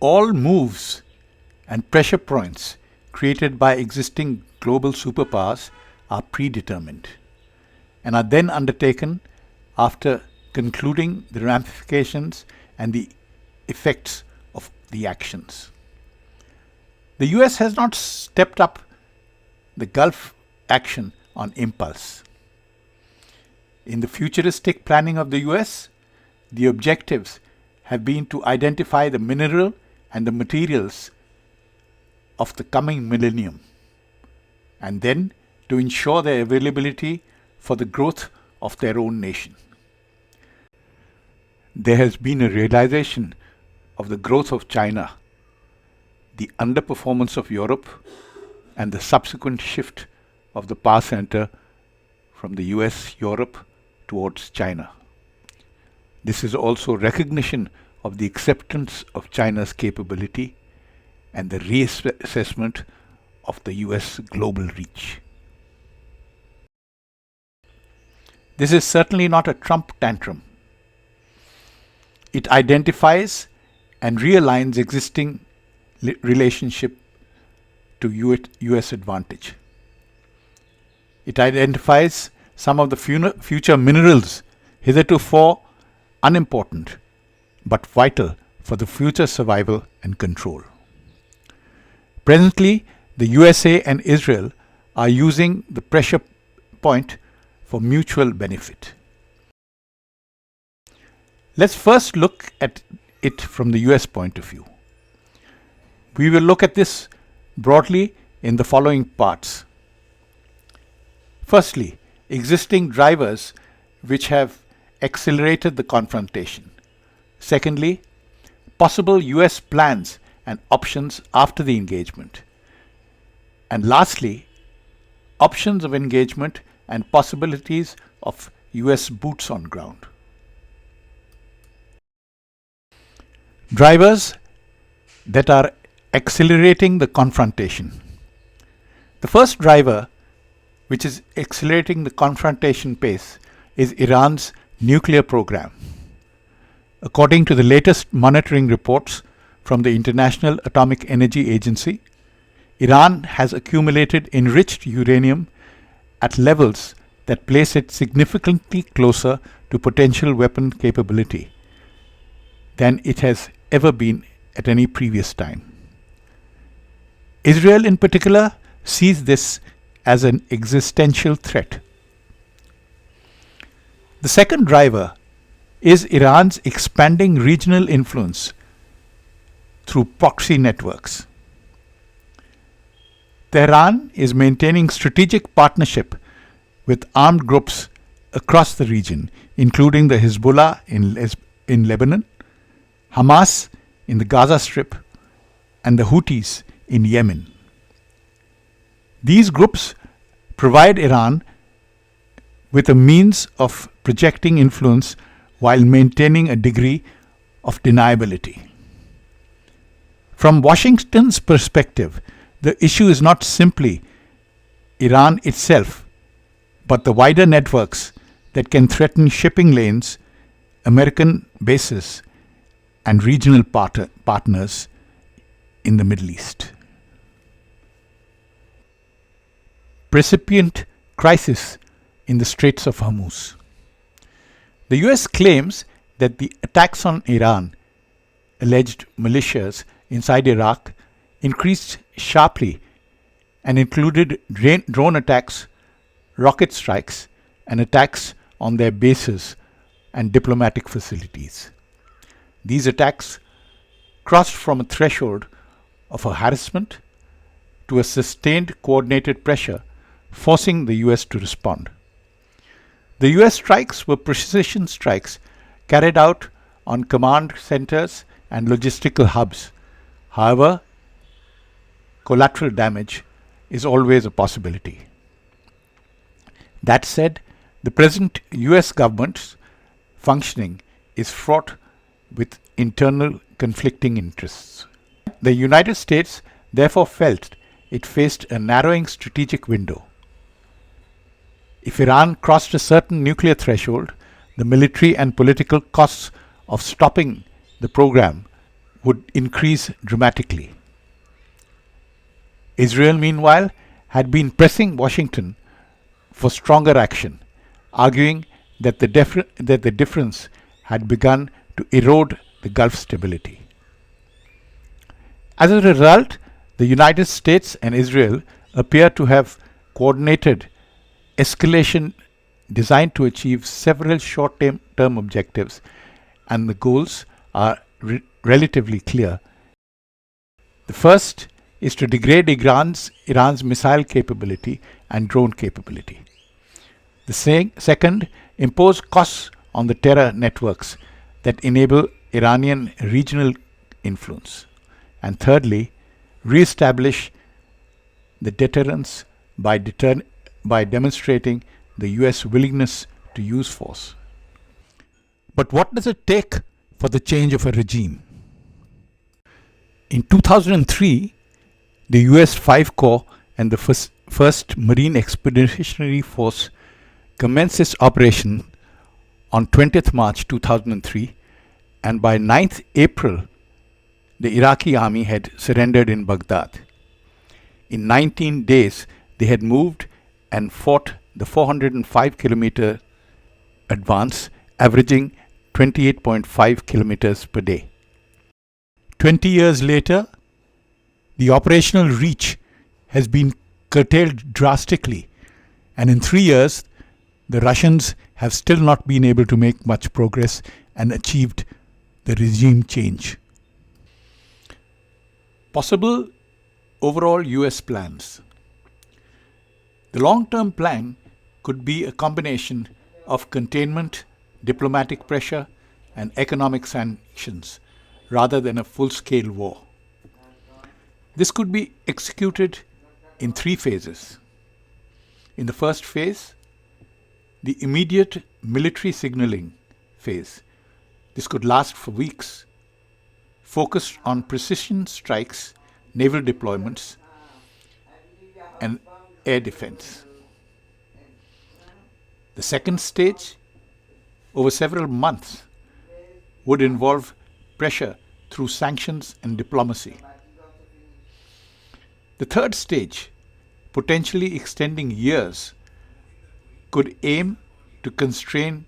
all moves and pressure points created by existing global superpowers are predetermined and are then undertaken after concluding the ramifications and the effects of the actions. The US has not stepped up the Gulf action on impulse. In the futuristic planning of the US, the objectives have been to identify the mineral and the materials of the coming millennium, and then to ensure their availability for the growth of their own nation. There has been a realization of the growth of China, the underperformance of Europe, and the subsequent shift of the power center from the US, Europe towards China. This is also recognition of the acceptance of China's capability and the reassessment of the US global reach. This is certainly not a Trump tantrum. It identifies and realigns existing relationship to US advantage. It identifies some of the future minerals hitherto unimportant but vital for the future survival and control. Presently, the USA and Israel are using the pressure point for mutual benefit. Let's first look at it from the US point of view. We will look at this broadly in the following parts. Firstly, existing drivers which have accelerated the confrontation. Secondly, possible US plans and options after the engagement. And lastly, options of engagement and possibilities of US boots on ground. Drivers that are accelerating the confrontation. The first driver which is accelerating the confrontation pace is Iran's nuclear program. According to the latest monitoring reports from the International Atomic Energy Agency, Iran has accumulated enriched uranium at levels that place it significantly closer to potential weapon capability than it has ever been at any previous time. Israel in particular sees this as an existential threat. The second driver is Iran's expanding regional influence through proxy networks. Tehran is maintaining strategic partnership with armed groups across the region, including the Hezbollah in Lebanon, Hamas in the Gaza Strip, and the Houthis in Yemen. These groups provide Iran with a means of projecting influence while maintaining a degree of deniability. From Washington's perspective, the issue is not simply Iran itself, but the wider networks that can threaten shipping lanes, American bases, and regional partners in the Middle East. Precipient crisis in the Straits of Hormuz. The US claims that the attacks on Iran, alleged militias inside Iraq, increased sharply and included drone attacks, rocket strikes, and attacks on their bases and diplomatic facilities. These attacks crossed from a threshold of a harassment to a sustained coordinated pressure, forcing the US to respond. The US strikes were precision strikes carried out on command centers and logistical hubs. However, collateral damage is always a possibility. That said, the present US government's functioning is fraught with internal conflicting interests. The United States therefore felt it faced a narrowing strategic window. If Iran crossed a certain nuclear threshold, the military and political costs of stopping the program would increase dramatically. Israel, meanwhile, had been pressing Washington for stronger action, arguing that the difference had begun to erode the Gulf stability. As a result, the United States and Israel appear to have coordinated escalation designed to achieve several short-term objectives, and the goals are relatively clear. The first is to degrade Iran's missile capability and drone capability. The second, impose costs on the terror networks that enable Iranian regional influence. And thirdly, re-establish the deterrence by demonstrating the US willingness to use force. But what does it take for the change of a regime? In 2003, the US 5 Corps and the 1st Marine Expeditionary Force commenced its operation on 20th March 2003, and by 9th April, the Iraqi army had surrendered in Baghdad. In 19 days, they had moved and fought the 405-kilometer advance, averaging 28.5 kilometers per day. 20 years later, the operational reach has been curtailed drastically, and in 3 years, the Russians have still not been able to make much progress and achieved the regime change. Possible overall US plans. The long-term plan could be a combination of containment, diplomatic pressure, and economic sanctions, rather than a full-scale war. This could be executed in 3 phases. In the first phase, the immediate military signaling phase. This could last for weeks, focused on precision strikes, naval deployments, and air defense. The second stage, over several months, would involve pressure through sanctions and diplomacy. The third stage, potentially extending years, could aim to constrain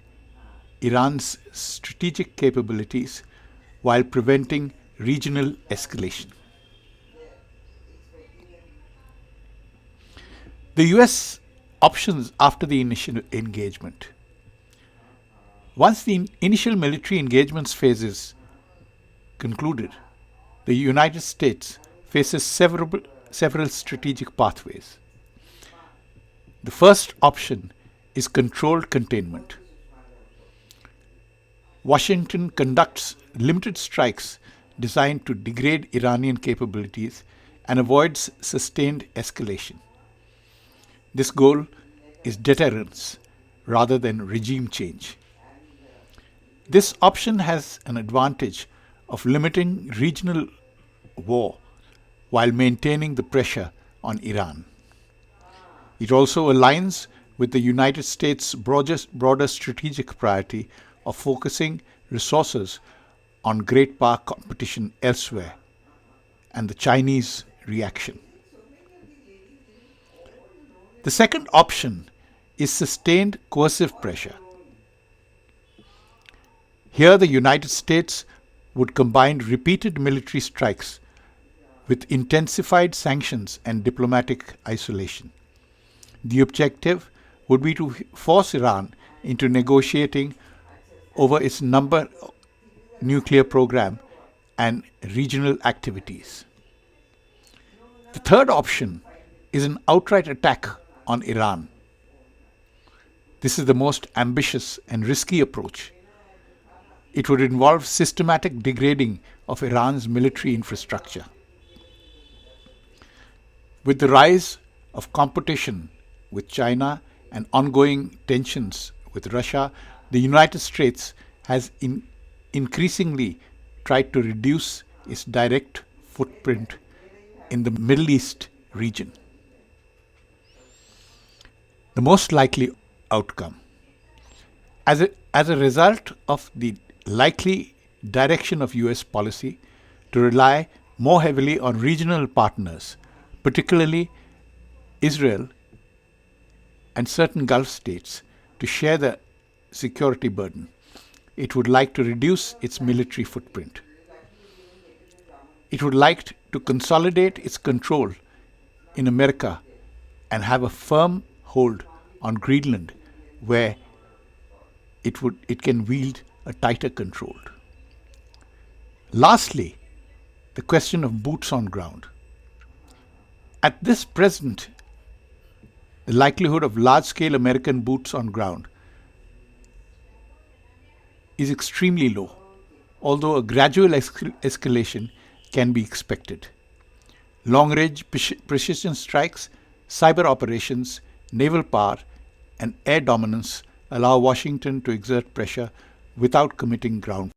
Iran's strategic capabilities while preventing regional escalation. The US options after the initial engagement. Once the initial military engagements phases concluded, the United States faces several strategic pathways. The first option is controlled containment. Washington conducts limited strikes designed to degrade Iranian capabilities and avoids sustained escalation. This goal is deterrence rather than regime change. This option has an advantage of limiting regional war while maintaining the pressure on Iran. It also aligns with the United States' broader strategic priority of focusing resources on great power competition elsewhere and the Chinese reaction. The second option is sustained coercive pressure. Here, the United States would combine repeated military strikes with intensified sanctions and diplomatic isolation. The objective would be to force Iran into negotiating over its nuclear program and regional activities. The third option is an outright attack on Iran. This is the most ambitious and risky approach. It would involve systematic degrading of Iran's military infrastructure. With the rise of competition with China and ongoing tensions with Russia, the United States has increasingly tried to reduce its direct footprint in the Middle East region. The most likely outcome. As a result of the likely direction of US policy, to rely more heavily on regional partners, particularly Israel and certain Gulf states, to share the security burden. It would like to reduce its military footprint. It would like to consolidate its control in America and have a firm hold on Greenland, where it can wield a tighter control. Lastly, the question of boots on ground. At this present, the likelihood of large-scale American boots on ground is extremely low, although a gradual escalation can be expected. Long-range precision strikes, cyber operations, naval power, and air dominance allow Washington to exert pressure without committing ground.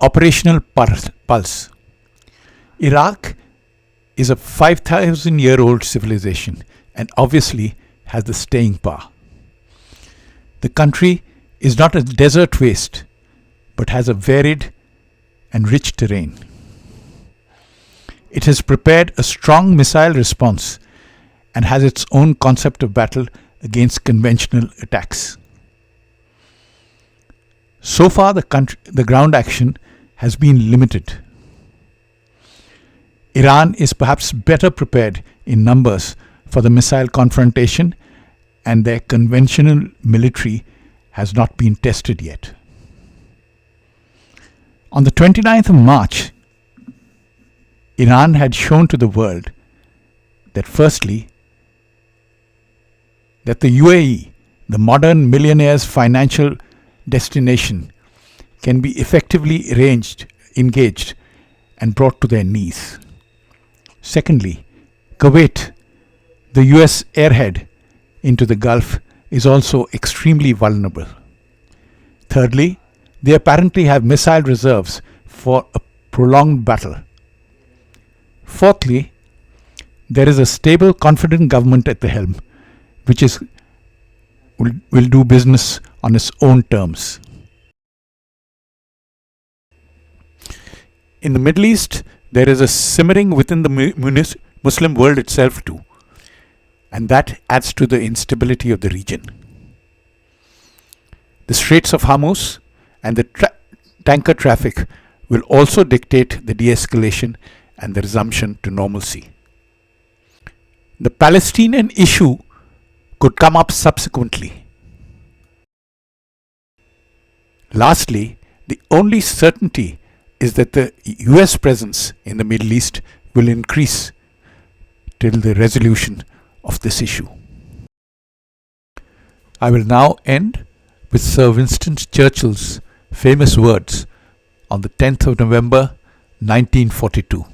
Operational pulse. Iraq is a 5,000-year-old civilization and obviously has the staying power. The country is not a desert waste, but has a varied and rich terrain. It has prepared a strong missile response and has its own concept of battle against conventional attacks. So far, the ground action has been limited. Iran is perhaps better prepared in numbers for the missile confrontation, and their conventional military has not been tested yet. On the 29th of March, Iran had shown to the world that firstly, that the UAE, the modern millionaire's financial destination, can be effectively engaged and brought to their knees. Secondly, Kuwait, the US airhead into the Gulf, is also extremely vulnerable. Thirdly, they apparently have missile reserves for a prolonged battle. Fourthly, there is a stable, confident government at the helm, which will do business on its own terms. In the Middle East, there is a simmering within the Muslim world itself too, and that adds to the instability of the region. The Straits of Hormuz and the tanker traffic will also dictate the de-escalation and the resumption to normalcy. The Palestinian issue could come up subsequently. Lastly, the only certainty is that the US presence in the Middle East will increase till the resolution of this issue. I will now end with Sir Winston Churchill's famous words on the 10th of November 1942.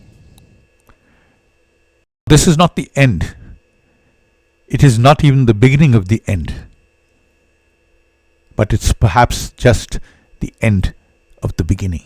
This is not the end. It is not even the beginning of the end. But it's perhaps just the end of the beginning.